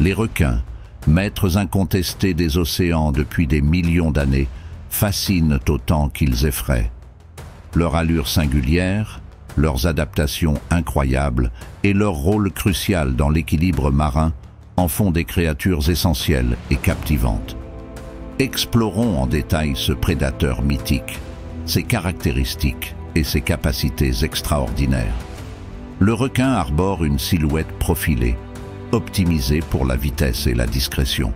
Les requins, maîtres incontestés des océans depuis des millions d'années, fascinent autant qu'ils effraient. Leur allure singulière, leurs adaptations incroyables et leur rôle crucial dans l'équilibre marin en font des créatures essentielles et captivantes. Explorons en détail ce prédateur mythique, ses caractéristiques et ses capacités extraordinaires. Le requin arbore une silhouette profilée, optimisée pour la vitesse et la discrétion.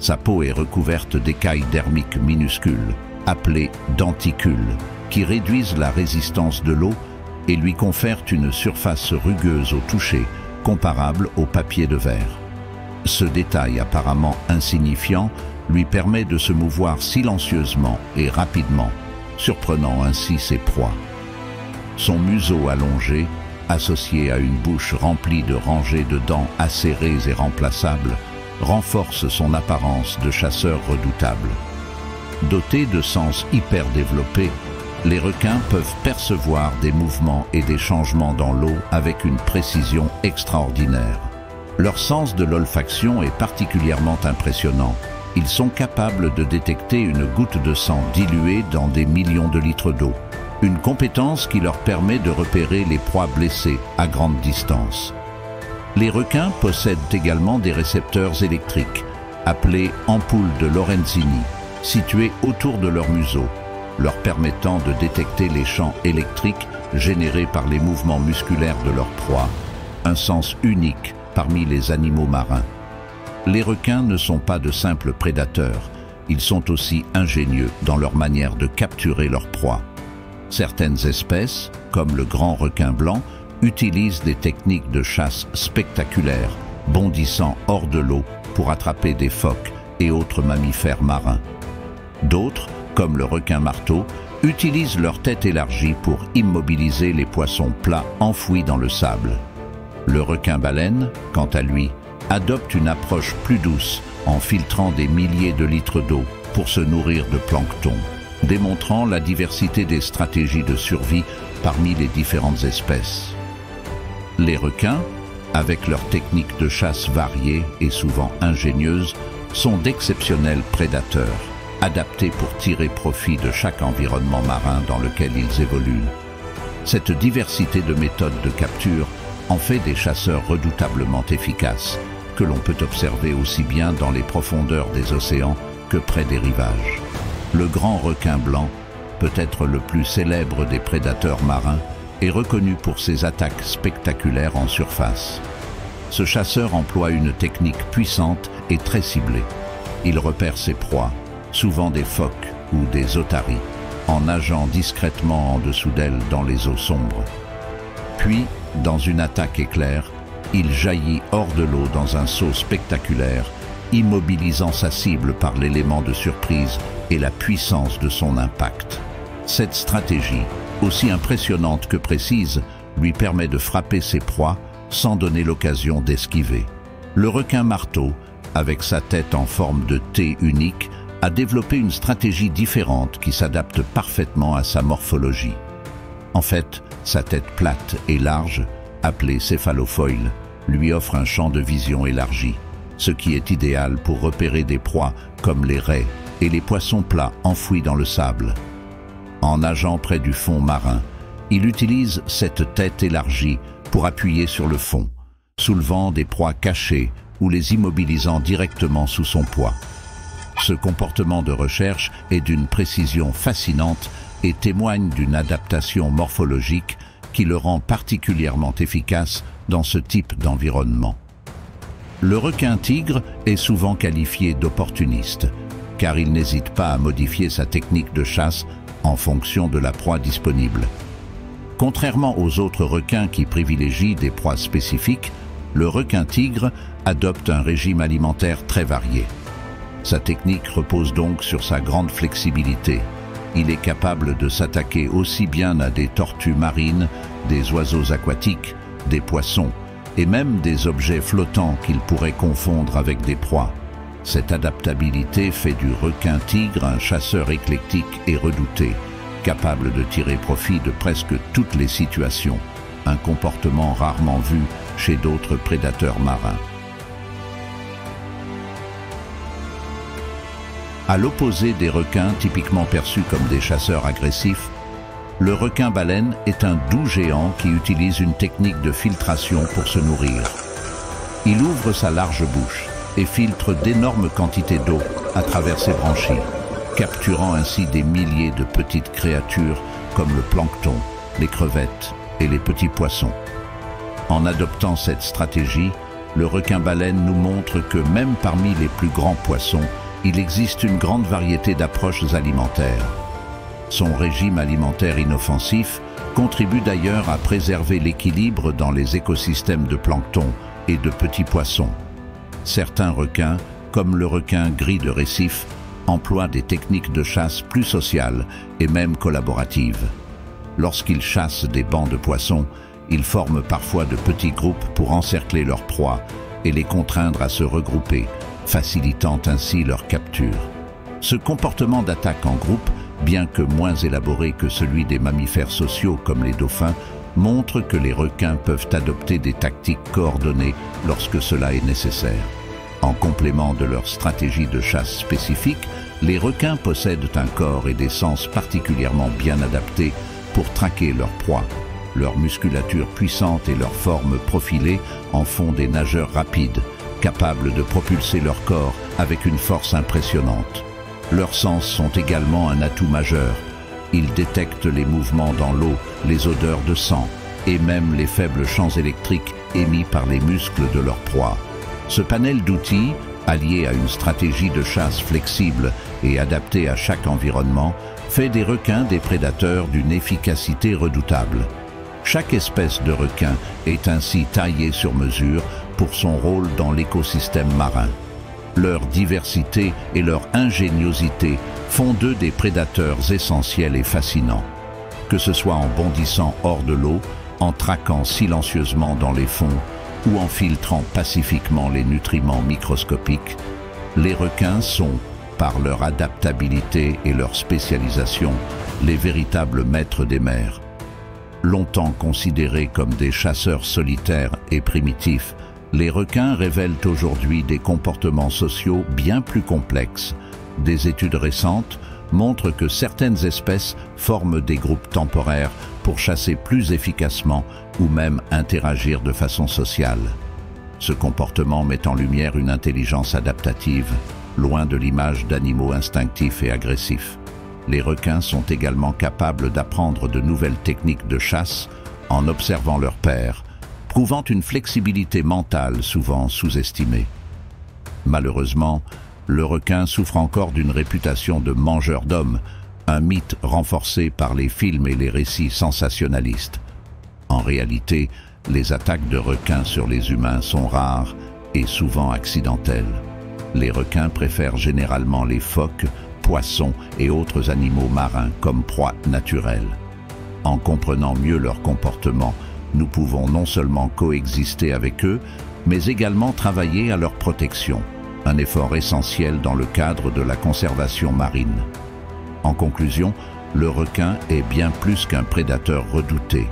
Sa peau est recouverte d'écailles dermiques minuscules, appelées denticules, qui réduisent la résistance de l'eau et lui confèrent une surface rugueuse au toucher, comparable au papier de verre. Ce détail apparemment insignifiant lui permet de se mouvoir silencieusement et rapidement, surprenant ainsi ses proies. Son museau allongé, associé à une bouche remplie de rangées de dents acérées et remplaçables, renforce son apparence de chasseur redoutable. Dotés de sens hyper développés, les requins peuvent percevoir des mouvements et des changements dans l'eau avec une précision extraordinaire. Leur sens de l'olfaction est particulièrement impressionnant. Ils sont capables de détecter une goutte de sang diluée dans des millions de litres d'eau. Une compétence qui leur permet de repérer les proies blessées à grande distance. Les requins possèdent également des récepteurs électriques, appelés ampoules de Lorenzini, situés autour de leur museau, leur permettant de détecter les champs électriques générés par les mouvements musculaires de leur proie, un sens unique parmi les animaux marins. Les requins ne sont pas de simples prédateurs, ils sont aussi ingénieux dans leur manière de capturer leur proie. Certaines espèces, comme le grand requin blanc, utilisent des techniques de chasse spectaculaires, bondissant hors de l'eau pour attraper des phoques et autres mammifères marins. D'autres, comme le requin marteau, utilisent leur tête élargie pour immobiliser les poissons plats enfouis dans le sable. Le requin-baleine, quant à lui, adopte une approche plus douce en filtrant des milliers de litres d'eau pour se nourrir de plancton, démontrant la diversité des stratégies de survie parmi les différentes espèces. Les requins, avec leurs techniques de chasse variées et souvent ingénieuses, sont d'exceptionnels prédateurs, adaptés pour tirer profit de chaque environnement marin dans lequel ils évoluent. Cette diversité de méthodes de capture en fait des chasseurs redoutablement efficaces, que l'on peut observer aussi bien dans les profondeurs des océans que près des rivages. Le grand requin blanc, peut-être le plus célèbre des prédateurs marins, est reconnu pour ses attaques spectaculaires en surface. Ce chasseur emploie une technique puissante et très ciblée. Il repère ses proies, souvent des phoques ou des otaries, en nageant discrètement en dessous d'elles dans les eaux sombres. Puis, dans une attaque éclair, il jaillit hors de l'eau dans un saut spectaculaire, immobilisant sa cible par l'élément de surprise et la puissance de son impact. Cette stratégie, aussi impressionnante que précise, lui permet de frapper ses proies sans donner l'occasion d'esquiver. Le requin marteau, avec sa tête en forme de T unique, a développé une stratégie différente qui s'adapte parfaitement à sa morphologie. En fait, sa tête plate et large, appelée céphalofoïle, lui offre un champ de vision élargi, ce qui est idéal pour repérer des proies comme les raies et les poissons plats enfouis dans le sable. En nageant près du fond marin, il utilise cette tête élargie pour appuyer sur le fond, soulevant des proies cachées ou les immobilisant directement sous son poids. Ce comportement de recherche est d'une précision fascinante et témoigne d'une adaptation morphologique qui le rend particulièrement efficace dans ce type d'environnement. Le requin-tigre est souvent qualifié d'opportuniste, car il n'hésite pas à modifier sa technique de chasse en fonction de la proie disponible. Contrairement aux autres requins qui privilégient des proies spécifiques, le requin-tigre adopte un régime alimentaire très varié. Sa technique repose donc sur sa grande flexibilité. Il est capable de s'attaquer aussi bien à des tortues marines, des oiseaux aquatiques, des poissons et même des objets flottants qu'il pourrait confondre avec des proies. Cette adaptabilité fait du requin-tigre un chasseur éclectique et redouté, capable de tirer profit de presque toutes les situations, un comportement rarement vu chez d'autres prédateurs marins. À l'opposé des requins typiquement perçus comme des chasseurs agressifs, le requin-baleine est un doux géant qui utilise une technique de filtration pour se nourrir. Il ouvre sa large bouche et filtre d'énormes quantités d'eau à travers ses branchies, capturant ainsi des milliers de petites créatures comme le plancton, les crevettes et les petits poissons. En adoptant cette stratégie, le requin-baleine nous montre que même parmi les plus grands poissons, il existe une grande variété d'approches alimentaires. Son régime alimentaire inoffensif contribue d'ailleurs à préserver l'équilibre dans les écosystèmes de plancton et de petits poissons. Certains requins, comme le requin gris de récif, emploient des techniques de chasse plus sociales et même collaboratives. Lorsqu'ils chassent des bancs de poissons, ils forment parfois de petits groupes pour encercler leurs proies et les contraindre à se regrouper, facilitant ainsi leur capture. Ce comportement d'attaque en groupe, bien que moins élaboré que celui des mammifères sociaux comme les dauphins, montre que les requins peuvent adopter des tactiques coordonnées lorsque cela est nécessaire. En complément de leur stratégie de chasse spécifique, les requins possèdent un corps et des sens particulièrement bien adaptés pour traquer leur proie. Leur musculature puissante et leur forme profilée en font des nageurs rapides, capables de propulser leur corps avec une force impressionnante. Leurs sens sont également un atout majeur. Ils détectent les mouvements dans l'eau, les odeurs de sang et même les faibles champs électriques émis par les muscles de leur proie. Ce panel d'outils, allié à une stratégie de chasse flexible et adaptée à chaque environnement, fait des requins des prédateurs d'une efficacité redoutable. Chaque espèce de requin est ainsi taillée sur mesure pour son rôle dans l'écosystème marin. Leur diversité et leur ingéniosité font d'eux des prédateurs essentiels et fascinants. Que ce soit en bondissant hors de l'eau, en traquant silencieusement dans les fonds ou en filtrant pacifiquement les nutriments microscopiques, les requins sont, par leur adaptabilité et leur spécialisation, les véritables maîtres des mers. Longtemps considérés comme des chasseurs solitaires et primitifs, les requins révèlent aujourd'hui des comportements sociaux bien plus complexes. Des études récentes montrent que certaines espèces forment des groupes temporaires pour chasser plus efficacement ou même interagir de façon sociale. Ce comportement met en lumière une intelligence adaptative, loin de l'image d'animaux instinctifs et agressifs. Les requins sont également capables d'apprendre de nouvelles techniques de chasse en observant leurs pairs, prouvant une flexibilité mentale souvent sous-estimée. Malheureusement, le requin souffre encore d'une réputation de mangeur d'hommes, un mythe renforcé par les films et les récits sensationnalistes. En réalité, les attaques de requins sur les humains sont rares et souvent accidentelles. Les requins préfèrent généralement les phoques, poissons et autres animaux marins comme proie naturelle. En comprenant mieux leur comportement, nous pouvons non seulement coexister avec eux, mais également travailler à leur protection, un effort essentiel dans le cadre de la conservation marine. En conclusion, le requin est bien plus qu'un prédateur redouté.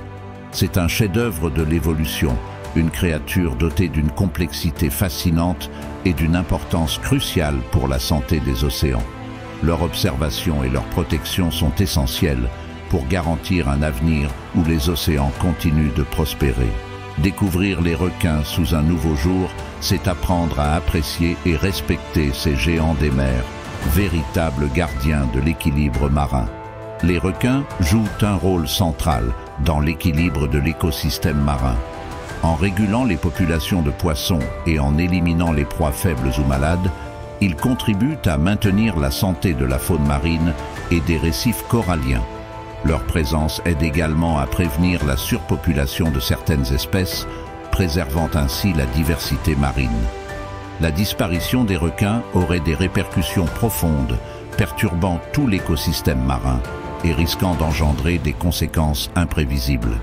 C'est un chef-d'œuvre de l'évolution, une créature dotée d'une complexité fascinante et d'une importance cruciale pour la santé des océans. Leur observation et leur protection sont essentielles pour garantir un avenir où les océans continuent de prospérer. Découvrir les requins sous un nouveau jour, c'est apprendre à apprécier et respecter ces géants des mers, véritables gardiens de l'équilibre marin. Les requins jouent un rôle central dans l'équilibre de l'écosystème marin. En régulant les populations de poissons et en éliminant les proies faibles ou malades, ils contribuent à maintenir la santé de la faune marine et des récifs coralliens. Leur présence aide également à prévenir la surpopulation de certaines espèces, préservant ainsi la diversité marine. La disparition des requins aurait des répercussions profondes, perturbant tout l'écosystème marin et risquant d'engendrer des conséquences imprévisibles.